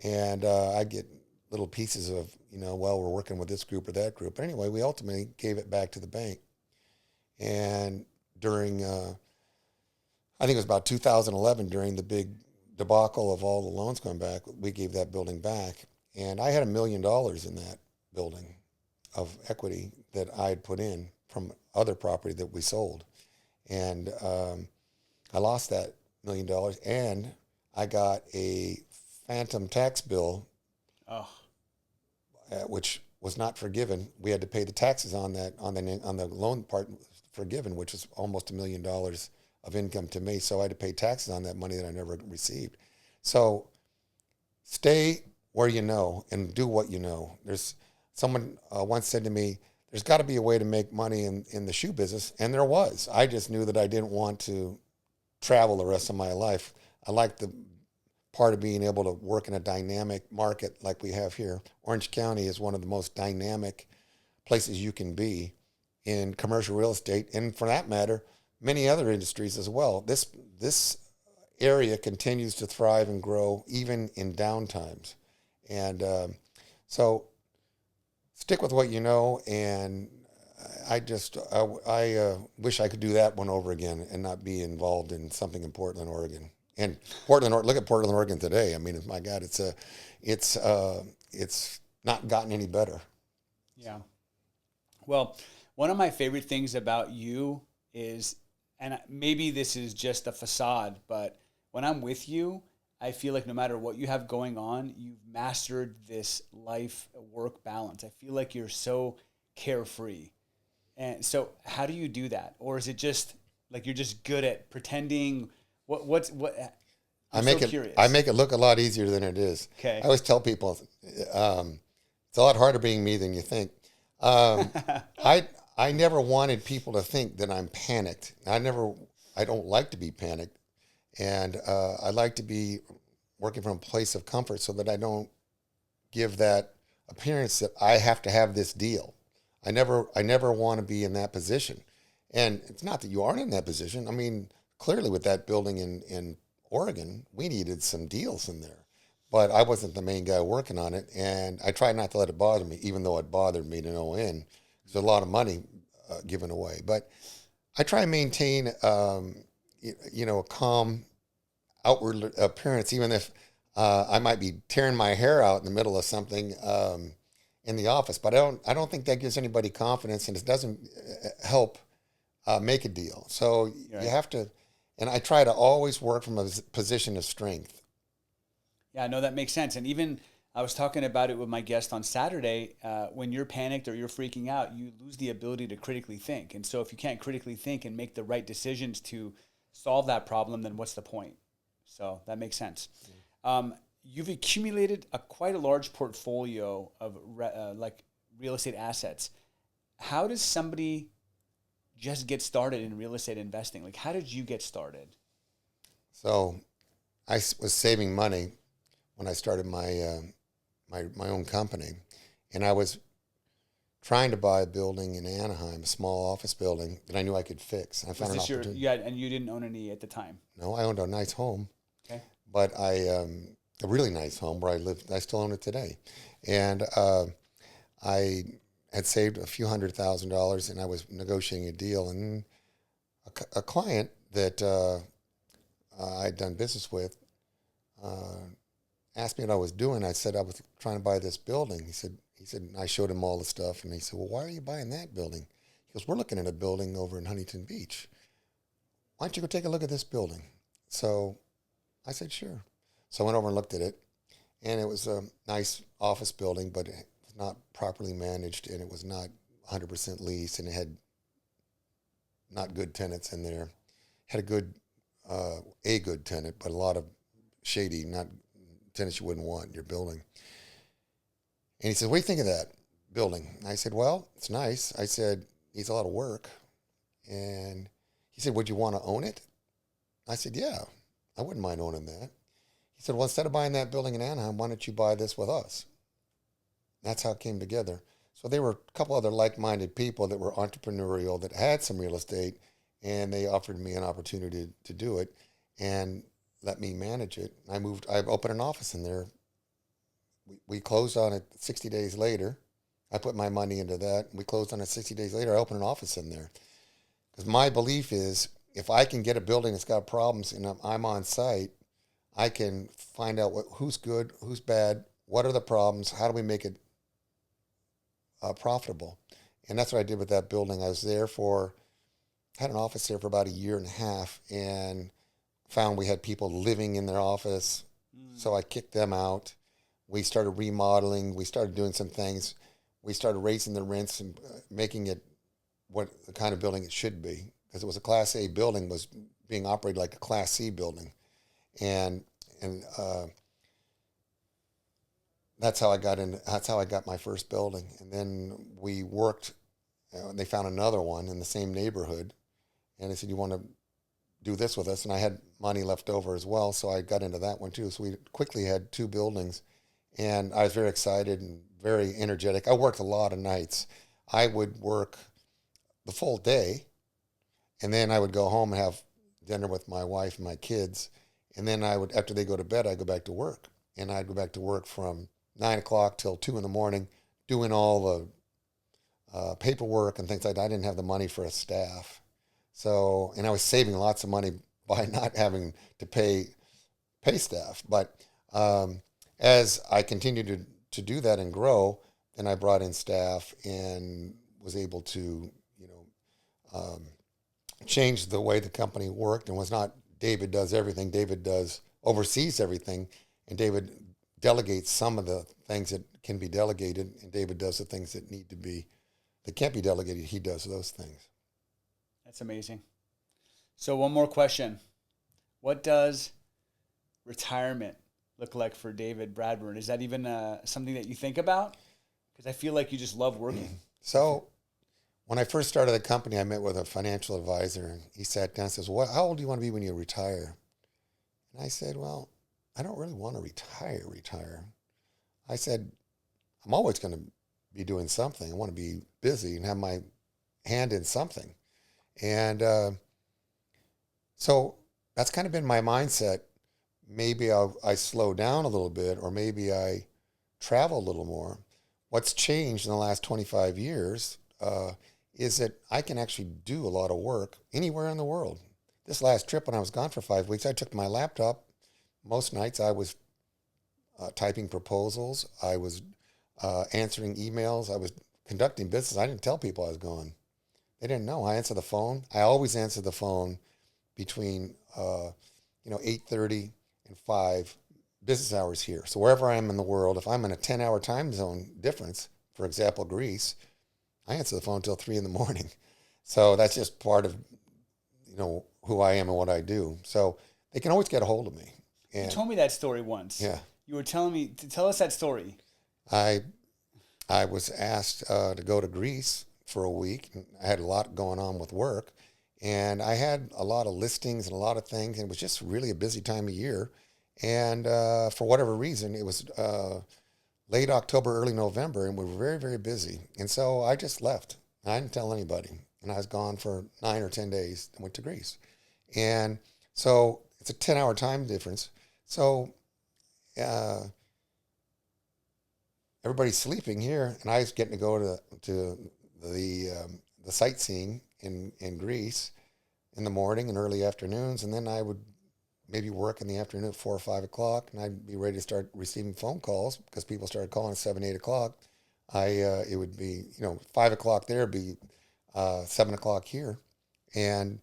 And I get little pieces of, well, we're working with this group or that group. But anyway, we ultimately gave it back to the bank. And during, I think it was about 2011, during the big debacle of all the loans going back, we gave that building back. And I had $1 million in that building of equity that I had put in from other property that we sold. And I lost that $1 million, and I got a phantom tax bill, which was not forgiven. We had to pay the taxes on that on the loan part forgiven, which was almost $1 million of income to me. So I had to pay taxes on that money that I never received. So stay where you know and do what you know. There's someone once said to me, there's got to be a way to make money in the shoe business, and there was. I just knew that I didn't want to travel the rest of my life. I like the part of being able to work in a dynamic market like we have here. Orange County is one of the most dynamic places you can be in commercial real estate, and for that matter, many other industries as well. This area continues to thrive and grow even in downtimes. And so stick with what you know, and I wish I could do that one over again and not be involved in something in Portland, Oregon. And look at Portland, Oregon today. I mean, my God, it's not gotten any better. Yeah. Well, one of my favorite things about you is, and maybe this is just a facade, but when I'm with you, I feel like no matter what you have going on, you've mastered this life-work balance. I feel like you're so carefree. And so how do you do that? Or is it just like you're just good at pretending? I'm curious. I make it look a lot easier than it is. Okay. I always tell people it's a lot harder being me than you think. I never wanted people to think that I'm panicked. I don't like to be panicked. And I like to be working from a place of comfort so that I don't give that appearance that I have to have this deal. I never want to be in that position. And it's not that you aren't in that position. I mean, clearly with that building in Oregon, we needed some deals in there. But I wasn't the main guy working on it. And I tried not to let it bother me, even though it bothered me to no end. There's a lot of money given away. But I try and maintain a calm outward appearance, even if I might be tearing my hair out in the middle of something in the office. But I don't think that gives anybody confidence, and it doesn't help make a deal. So you have to, and I try to always work from a position of strength. Yeah, no, that makes sense. And even I was talking about it with my guest on Saturday. When you're panicked or you're freaking out, you lose the ability to critically think. And so if you can't critically think and make the right decisions to solve that problem, then what's the point? So that makes sense. You've accumulated quite a large portfolio of real estate assets. How does somebody just get started in real estate investing? Like, how did you get started? So I was saving money when I started my own company, and I was trying to buy a building in Anaheim, a small office building that I knew I could fix. And I found an opportunity. And you didn't own any at the time? No, I owned a nice home. Okay. But a really nice home where I lived. I still own it today. And I had saved a few $100,000, and I was negotiating a deal. And a client that I'd done business with asked me what I was doing. I said I was trying to buy this building. He said, I showed him all the stuff, and he said, well, why are you buying that building? He goes, we're looking at a building over in Huntington Beach. Why don't you go take a look at this building? So I said, sure. So I went over and looked at it, and it was a nice office building, but it was not properly managed, and it was not 100% leased, and it had not good tenants in there. Had a good tenant, but a lot of shady, not tenants you wouldn't want in your building. And he said, what do you think of that building? I said, well, it's nice. I said, needs a lot of work. And he said, would you want to own it? I said, yeah, I wouldn't mind owning that. He said, well, instead of buying that building in Anaheim, why don't you buy this with us? That's how it came together. So there were a couple other like-minded people that were entrepreneurial that had some real estate, and they offered me an opportunity to do it and let me manage it. I opened an office in there. We closed on it 60 days later. I put my money into that. We closed on it 60 days later. I opened an office in there. Because my belief is if I can get a building that's got problems and I'm on site, I can find out who's good, who's bad, what are the problems, how do we make it profitable. And that's what I did with that building. I had an office there for about a year and a half and found we had people living in their office. So I kicked them out. We started remodeling. We started doing some things. We started raising the rents and making it what the kind of building it should be. Because it was a Class A building, was being operated like a Class C building. And that's how I got my first building. And then we worked, and they found another one in the same neighborhood. And they said, you want to do this with us? And I had money left over as well, so I got into that one too. So we quickly had 2 buildings, and I was very excited and very energetic. I worked a lot of nights. I would work the full day, and then I would go home and have dinner with my wife and my kids. And then after they go to bed, I'd go back to work. And I'd go back to work from 9 o'clock till 2 in the morning, doing all the paperwork and things like that. I didn't have the money for a staff. So, and I was saving lots of money by not having to pay staff. But as I continued to do that and grow, then I brought in staff and was able to, change the way the company worked, and was not David does everything. David oversees everything, and David delegates some of the things that can be delegated, and David does the things that can't be delegated. He does those things. That's amazing. So one more question. What does retirement look like for David Bradburne? Is that even something that you think about? Because I feel like you just love working. So when I first started the company, I met with a financial advisor, and he sat down and says, how old do you want to be when you retire? And I said, well, I don't really want to retire. I said, I'm always going to be doing something. I want to be busy and have my hand in something. And so that's kind of been my mindset. Maybe I slow down a little bit, or maybe I travel a little more. What's changed in the last 25 years is that I can actually do a lot of work anywhere in the world. This last trip, when I was gone for 5 weeks, I took my laptop. Most nights I was typing proposals. I was answering emails. I was conducting business. I didn't tell people I was gone. They didn't know. I answered the phone. I always answer the phone between 8:30 and 5 business hours here. So wherever I am in the world, if I'm in a 10-hour time zone difference, for example, Greece, I answer the phone until 3 in the morning. So that's just part of, who I am and what I do. So they can always get a hold of me. And, you told me that story once. Yeah. You were telling me to tell us that story. I was asked to go to Greece for a week. I had a lot going on with work, and I had a lot of listings and a lot of things, and it was just really a busy time of year. And for whatever reason, it was late October, early November, and we were very, very busy. And so I just left. I didn't tell anybody. And I was gone for 9 or 10 days and went to Greece. And so it's a 10-hour time difference. So everybody's sleeping here, and I was getting to go to the sightseeing in Greece in the morning and early afternoons, and then I would maybe work in the afternoon at 4 or 5 o'clock, and I'd be ready to start receiving phone calls because people started calling at 7, 8 o'clock. It would be 5 o'clock there, be 7 o'clock here, and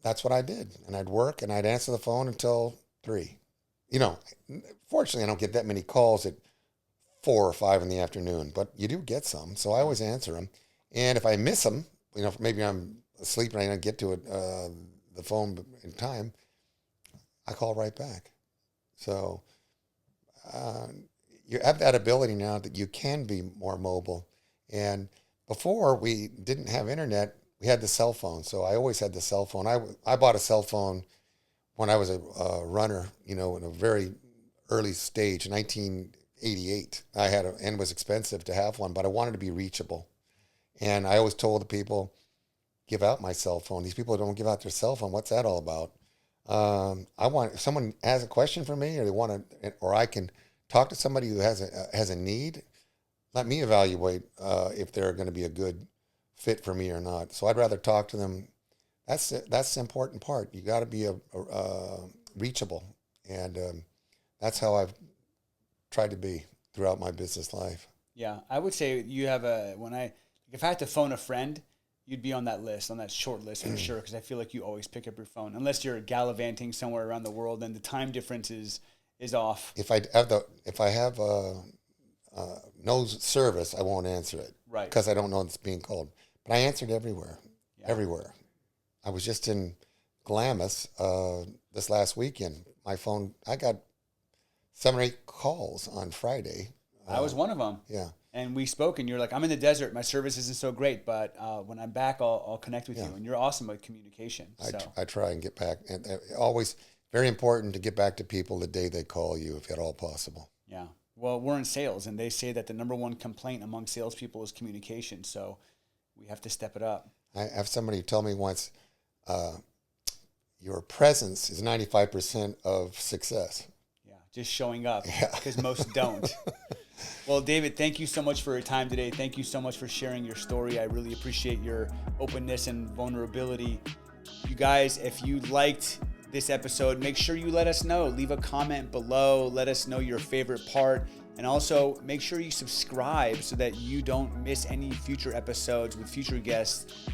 that's what I did. And I'd work, and I'd answer the phone until 3. Fortunately, I don't get that many calls at 4 or 5 in the afternoon, but you do get some, so I always answer them. And if I miss them, maybe I'm asleep and I don't get to it, the phone in time, I call right back. So you have that ability now that you can be more mobile. And before we didn't have internet, we had the cell phone. So I always had the cell phone. I bought a cell phone when I was a runner, in a very early stage, 1988, I had and it was expensive to have one, but I wanted to be reachable. And I always told the people, give out my cell phone. These people don't give out their cell phone. What's that all about? I want, if someone has a question for me, or they want to, or I can talk to somebody who has a need, let me evaluate if they're going to be a good fit for me or not. So I'd rather talk to them. That's the important part. You got to be reachable, and that's how I've tried to be throughout my business life. Yeah, I would say you have if I had to phone a friend, you'd be on that list, on that short list for sure, because I feel like you always pick up your phone, unless you're gallivanting somewhere around the world and the time difference is off. If I have no service, I won't answer it, Right? Because I don't know it's being called. But I answered everywhere, Yeah. everywhere. I was just in Glamis this last weekend. My phone, I got 7 or 8 calls on Friday. I was one of them. Yeah. And we spoke, and you're like, I'm in the desert. My service isn't so great, but when I'm back, I'll connect with you. And you're awesome at communication. I try and get back. And always very important to get back to people the day they call you, if at all possible. Yeah. Well, we're in sales, and they say that the number one complaint among salespeople is communication. So we have to step it up. I have somebody tell me once, your presence is 95% of success. Yeah, just showing up, because most don't. Well, David, thank you so much for your time today. Thank you so much for sharing your story. I really appreciate your openness and vulnerability. You guys, if you liked this episode, make sure you let us know. Leave a comment below. Let us know your favorite part. And also make sure you subscribe so that you don't miss any future episodes with future guests.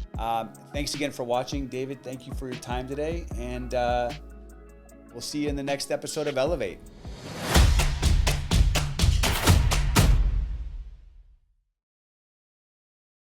Thanks again for watching. David, thank you for your time today. And we'll see you in the next episode of Elevate.